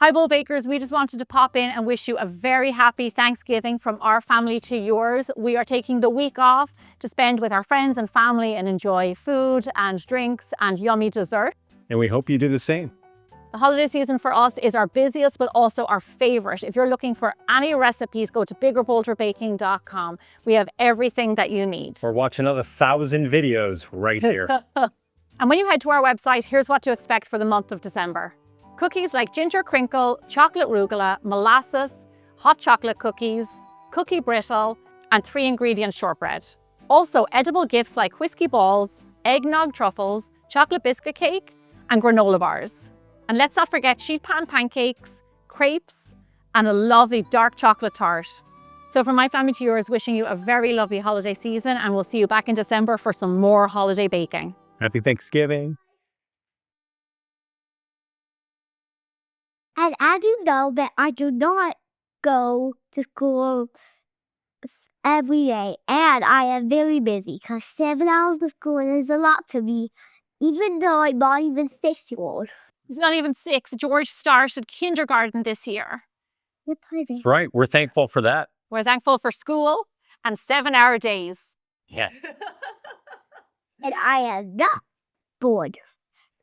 Hi, Bowl Bakers. We just wanted to pop in and wish you a very happy Thanksgiving from our family to yours. We are taking the week off to spend with our friends and family and enjoy food and drinks and yummy dessert. And we hope you do the same. The holiday season for us is our busiest, but also our favorite. If you're looking for any recipes, go to biggerbolderbaking.com. We have everything that you need. Or watch another 1,000 videos right here. And when you head to our website, here's what to expect for the month of December. Cookies like ginger crinkle, chocolate rugula, molasses, hot chocolate cookies, cookie brittle, and 3-ingredient shortbread. Also edible gifts like whiskey balls, eggnog truffles, chocolate biscuit cake, and granola bars. And let's not forget sheet pan pancakes, crepes, and a lovely dark chocolate tart. So from my family to yours, wishing you a very lovely holiday season, and we'll see you back in December for some more holiday baking. Happy Thanksgiving. And as you know that I do not go to school every day, and I am very busy because 7 hours of school is a lot for me, even though I'm not even 6-year-old. He's not even 6. George started kindergarten this year. That's right. We're thankful for that. We're thankful for school and 7-hour days. Yeah. And I am not bored.